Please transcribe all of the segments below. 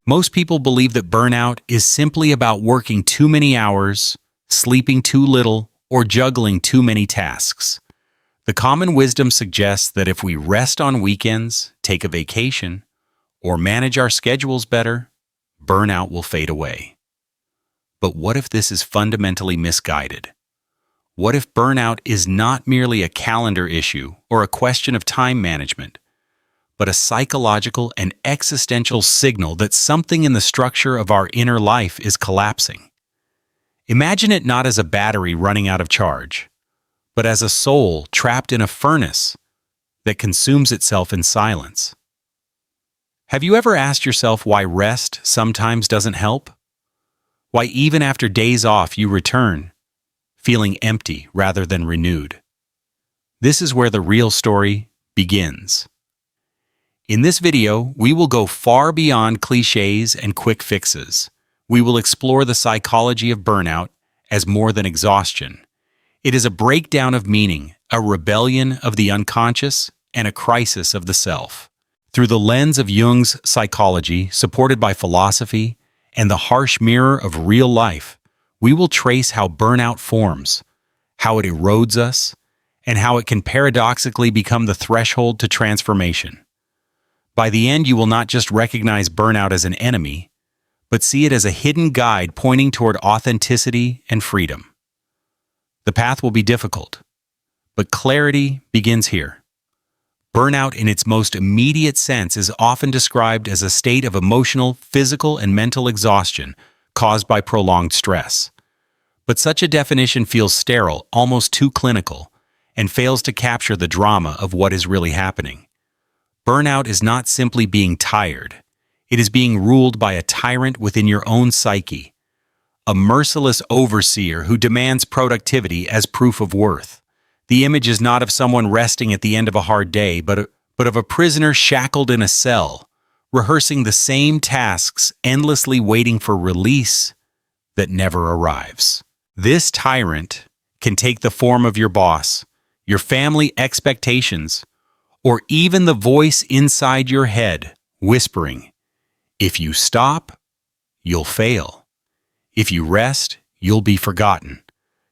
Most people believe that burnout is simply about working too many hours, sleeping too little, or juggling too many tasks. The common wisdom suggests that if we rest on weekends, take a vacation, or manage our schedules better, burnout will fade away. But what if this is fundamentally misguided? What if burnout is not merely a calendar issue or a question of time management, but a psychological and existential signal that something in the structure of our inner life is collapsing? Imagine it not as a battery running out of charge, but as a soul trapped in a furnace that consumes itself in silence. Have you ever asked yourself why rest sometimes doesn't help? Why even after days off you return, feeling empty rather than renewed? This is where the real story begins. In this video, we will go far beyond cliches and quick fixes. We will explore the psychology of burnout as more than exhaustion. It is a breakdown of meaning, a rebellion of the unconscious, and a crisis of the self. Through the lens of Jung's psychology, supported by philosophy, and the harsh mirror of real life, we will trace how burnout forms, how it erodes us, and how it can paradoxically become the threshold to transformation. By the end, you will not just recognize burnout as an enemy, but see it as a hidden guide pointing toward authenticity and freedom. The path will be difficult, but clarity begins here. Burnout in its most immediate sense is often described as a state of emotional, physical, and mental exhaustion caused by prolonged stress. But such a definition feels sterile, almost too clinical, and fails to capture the drama of what is really happening. Burnout is not simply being tired. It is being ruled by a tyrant within your own psyche, a merciless overseer who demands productivity as proof of worth. The image is not of someone resting at the end of a hard day, but of a prisoner shackled in a cell, rehearsing the same tasks, endlessly waiting for release that never arrives. This tyrant can take the form of your boss, your family expectations, or even the voice inside your head whispering, "If you stop, you'll fail. If you rest, you'll be forgotten."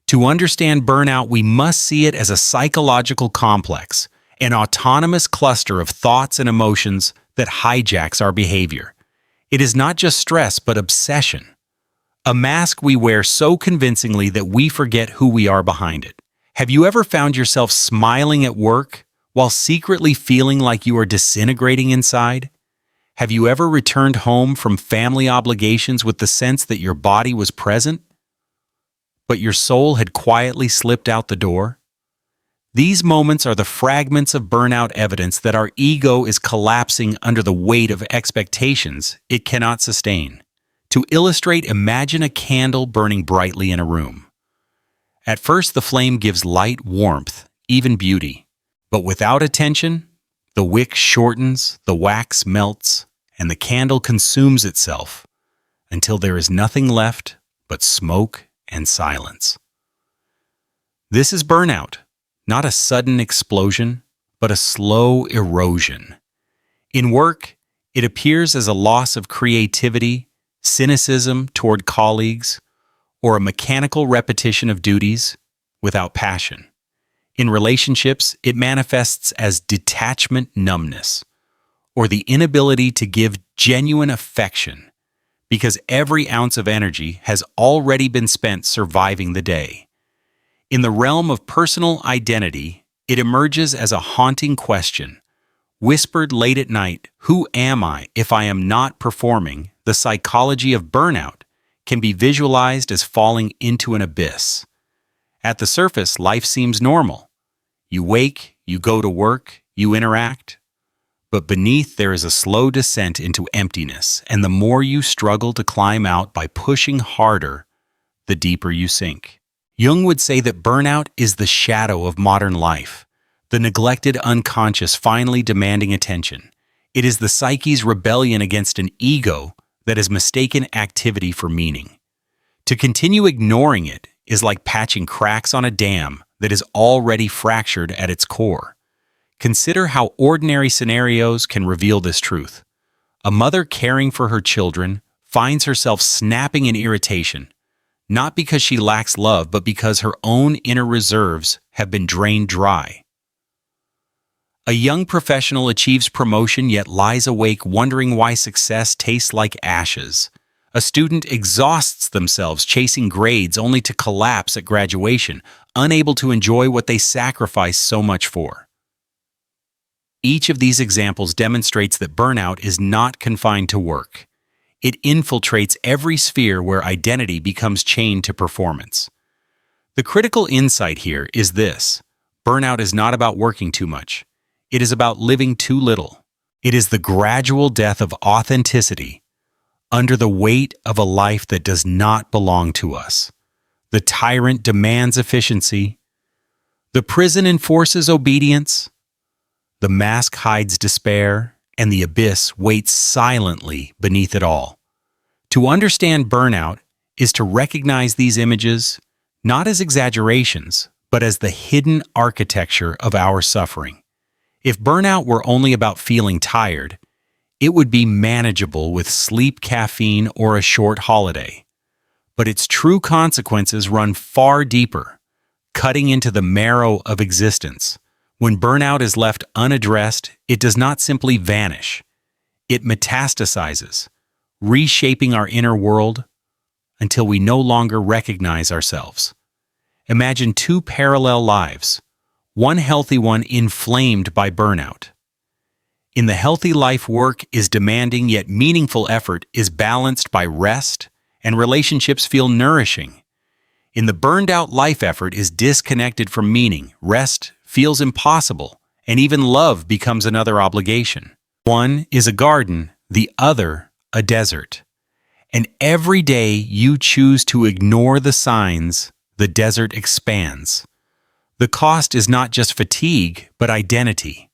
To understand burnout, we must see it as a psychological complex, an autonomous cluster of thoughts and emotions that hijacks our behavior. It is not just stress, but obsession, a mask we wear so convincingly that we forget who we are behind it. Have you ever found yourself smiling at work while secretly feeling like you are disintegrating inside? Have you ever returned home from family obligations with the sense that your body was present, but your soul had quietly slipped out the door? These moments are the fragments of burnout evidence that our ego is collapsing under the weight of expectations it cannot sustain. To illustrate, imagine a candle burning brightly in a room. At first, the flame gives light, warmth, even beauty. But without attention, the wick shortens, the wax melts, and the candle consumes itself until there is nothing left but smoke and silence. This is burnout, not a sudden explosion, but a slow erosion. In work, it appears as a loss of creativity, cynicism toward colleagues, or a mechanical repetition of duties without passion. In relationships, it manifests as detachment numbness, or the inability to give genuine affection, because every ounce of energy has already been spent surviving the day. In the realm of personal identity, it emerges as a haunting question, whispered late at night, "Who am I if I am not performing?" The psychology of burnout can be visualized as falling into an abyss. At the surface, life seems normal. You wake, you go to work, you interact. But beneath there is a slow descent into emptiness, and the more you struggle to climb out by pushing harder, the deeper you sink. Jung would say that burnout is the shadow of modern life, the neglected unconscious finally demanding attention. It is the psyche's rebellion against an ego that has mistaken activity for meaning. To continue ignoring it is like patching cracks on a dam that is already fractured at its core. Consider how ordinary scenarios can reveal this truth. A mother caring for her children finds herself snapping in irritation, not because she lacks love, but because her own inner reserves have been drained dry. A young professional achieves promotion yet lies awake wondering why success tastes like ashes. A student exhausts themselves chasing grades only to collapse at graduation, unable to enjoy what they sacrificed so much for. Each of these examples demonstrates that burnout is not confined to work. It infiltrates every sphere where identity becomes chained to performance. The critical insight here is this: burnout is not about working too much. It is about living too little. It is the gradual death of authenticity under the weight of a life that does not belong to us. The tyrant demands efficiency. The prison enforces obedience. The mask hides despair, and the abyss waits silently beneath it all. To understand burnout is to recognize these images not as exaggerations, but as the hidden architecture of our suffering. If burnout were only about feeling tired, it would be manageable with sleep, caffeine, or a short holiday. But its true consequences run far deeper, cutting into the marrow of existence. When burnout is left unaddressed, it does not simply vanish. It metastasizes, reshaping our inner world until we no longer recognize ourselves. Imagine two parallel lives, one healthy one inflamed by burnout. In the healthy life, work is demanding yet meaningful effort is balanced by rest, and relationships feel nourishing. In the burned out life, effort is disconnected from meaning, rest feels impossible, and even love becomes another obligation. One is a garden, the other a desert. And every day you choose to ignore the signs, the desert expands. The cost is not just fatigue, but identity.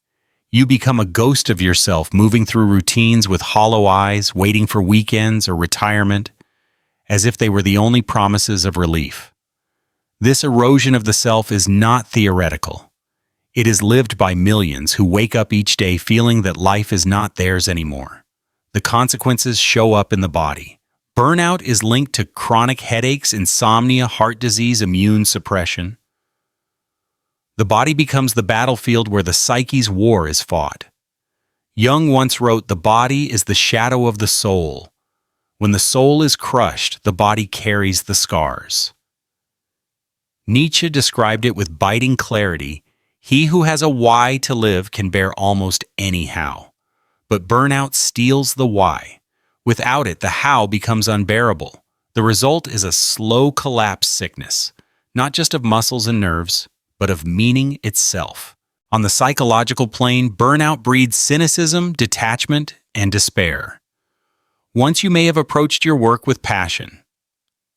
You become a ghost of yourself, moving through routines with hollow eyes, waiting for weekends or retirement, as if they were the only promises of relief. This erosion of the self is not theoretical. It is lived by millions who wake up each day feeling that life is not theirs anymore. The consequences show up in the body. Burnout is linked to chronic headaches, insomnia, heart disease, immune suppression. The body becomes the battlefield where the psyche's war is fought. Jung once wrote, "The body is the shadow of the soul. When the soul is crushed, the body carries the scars." Nietzsche described it with biting clarity: "He who has a why to live can bear almost any how." But burnout steals the why. Without it, the how becomes unbearable. The result is a slow collapse sickness, not just of muscles and nerves, but of meaning itself. On the psychological plane, burnout breeds cynicism, detachment, and despair. Once you may have approached your work with passion,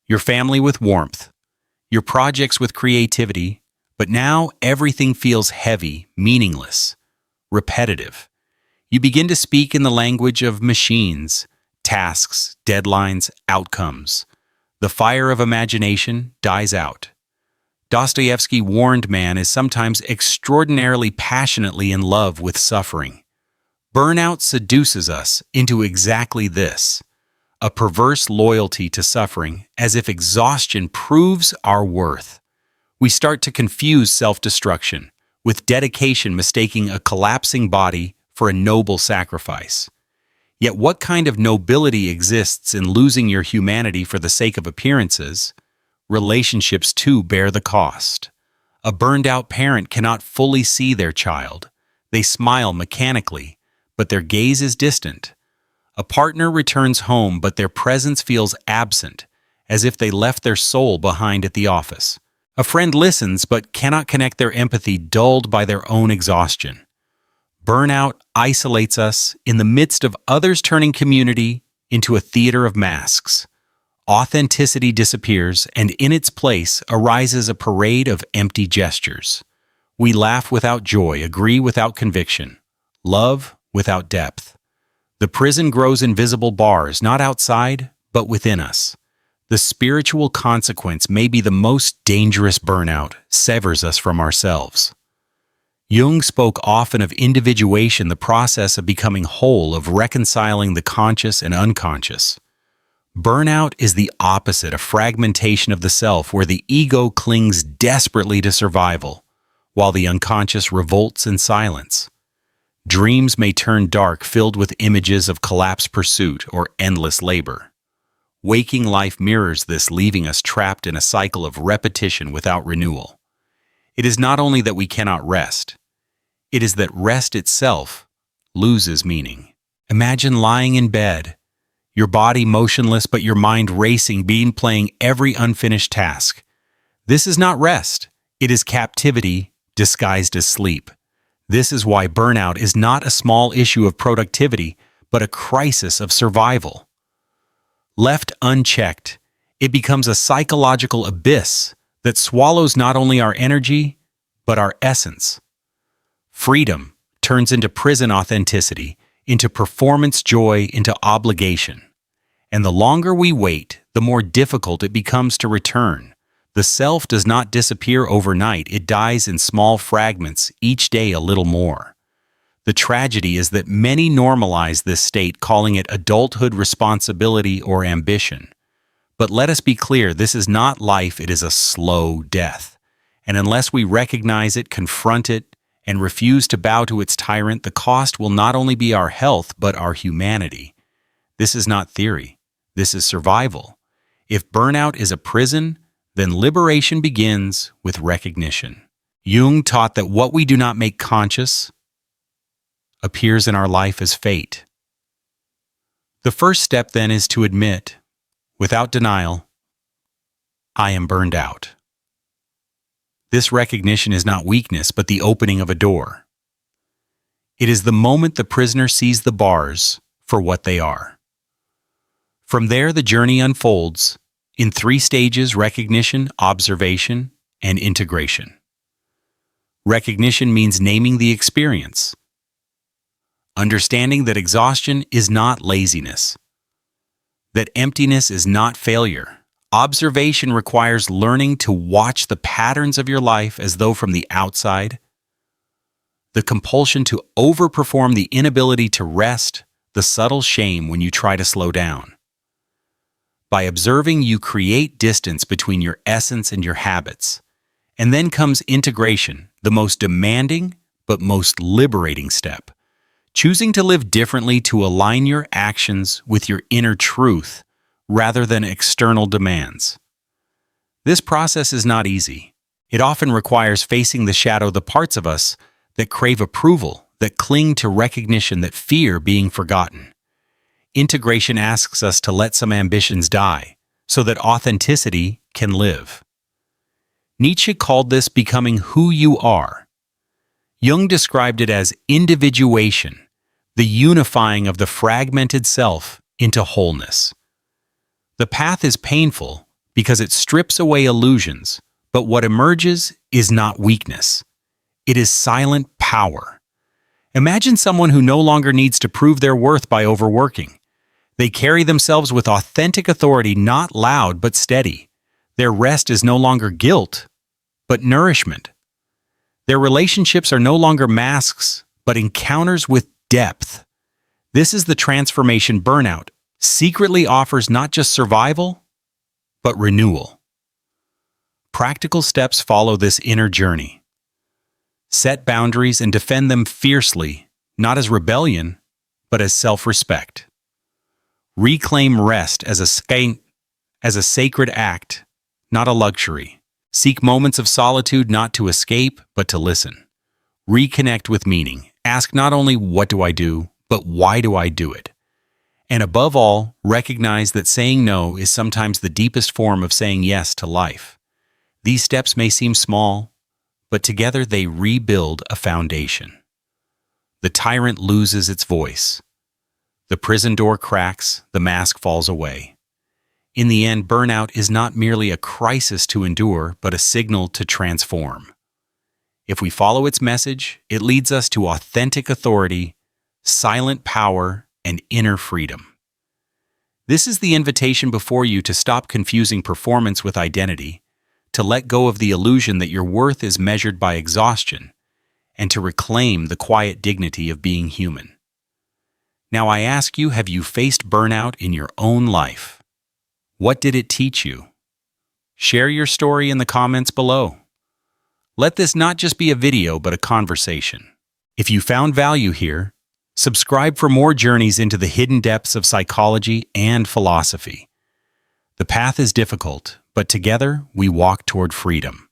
your family with warmth, your projects with creativity, but now everything feels heavy, meaningless, repetitive. You begin to speak in the language of machines, tasks, deadlines, outcomes. The fire of imagination dies out. Dostoevsky warned man is sometimes extraordinarily passionately in love with suffering. Burnout seduces us into exactly this, a perverse loyalty to suffering, as if exhaustion proves our worth. We start to confuse self-destruction with dedication, mistaking a collapsing body for a noble sacrifice. Yet what kind of nobility exists in losing your humanity for the sake of appearances? Relationships too bear the cost. A burned-out parent cannot fully see their child. They smile mechanically, but their gaze is distant. A partner returns home, but their presence feels absent, as if they left their soul behind at the office. A friend listens, but cannot connect their empathy, dulled by their own exhaustion. Burnout isolates us in the midst of others, turning community into a theater of masks. Authenticity disappears, and in its place arises a parade of empty gestures. We laugh without joy, agree without conviction, love without depth. The prison grows in visible bars, not outside, but within us. The spiritual consequence may be the most dangerous. Burnout severs us from ourselves. Jung spoke often of individuation, the process of becoming whole, of reconciling the conscious and unconscious. Burnout is the opposite, a fragmentation of the self where the ego clings desperately to survival, while the unconscious revolts in silence. Dreams may turn dark, filled with images of collapsed pursuit or endless labor. Waking life mirrors this, leaving us trapped in a cycle of repetition without renewal. It is not only that we cannot rest, it is that rest itself loses meaning. Imagine lying in bed, your body motionless but your mind racing, playing every unfinished task. This is not rest, it is captivity disguised as sleep. This is why burnout is not a small issue of productivity, but a crisis of survival. Left unchecked, it becomes a psychological abyss that swallows not only our energy, but our essence. Freedom turns into prison, authenticity into performance, joy into obligation. And the longer we wait, the more difficult it becomes to return. The self does not disappear overnight, it dies in small fragments, each day a little more. The tragedy is that many normalize this state, calling it adulthood, responsibility, or ambition. But let us be clear, this is not life, it is a slow death. And unless we recognize it, confront it, and refuse to bow to its tyrant, the cost will not only be our health, but our humanity. This is not theory. This is survival. If burnout is a prison, then liberation begins with recognition. Jung taught that what we do not make conscious appears in our life as fate. The first step then is to admit, without denial, I am burned out. This recognition is not weakness, but the opening of a door. It is the moment the prisoner sees the bars for what they are. From there, the journey unfolds in 3 stages: recognition, observation, and integration. Recognition means naming the experience, understanding that exhaustion is not laziness, that emptiness is not failure. Observation requires learning to watch the patterns of your life as though from the outside, the compulsion to overperform, the inability to rest, the subtle shame when you try to slow down. By observing, you create distance between your essence and your habits. And then comes integration, the most demanding but most liberating step. Choosing to live differently, to align your actions with your inner truth rather than external demands. This process is not easy. It often requires facing the shadow, the parts of us that crave approval, that cling to recognition, that fear being forgotten. Integration asks us to let some ambitions die so that authenticity can live. Nietzsche called this becoming who you are. Jung described it as individuation, the unifying of the fragmented self into wholeness. The path is painful because it strips away illusions, but what emerges is not weakness. It is silent power. Imagine someone who no longer needs to prove their worth by overworking. They carry themselves with authentic authority, not loud but steady. Their rest is no longer guilt, but nourishment. Their relationships are no longer masks, but encounters with depth. This is the transformation burnout secretly offers, not just survival, but renewal. Practical steps follow this inner journey. Set boundaries and defend them fiercely, not as rebellion, but as self-respect. Reclaim rest as a sacred act, not a luxury. Seek moments of solitude not to escape, but to listen. Reconnect with meaning. Ask not only what do I do, but why do I do it? And above all, recognize that saying no is sometimes the deepest form of saying yes to life. These steps may seem small, but together they rebuild a foundation. The tyrant loses its voice. The prison door cracks, the mask falls away. In the end, burnout is not merely a crisis to endure, but a signal to transform. If we follow its message, it leads us to authentic authority, silent power, and inner freedom. This is the invitation before you to stop confusing performance with identity, to let go of the illusion that your worth is measured by exhaustion, and to reclaim the quiet dignity of being human. Now I ask you, have you faced burnout in your own life? What did it teach you? Share your story in the comments below. Let this not just be a video, but a conversation. If you found value here, subscribe for more journeys into the hidden depths of psychology and philosophy. The path is difficult, but together we walk toward freedom.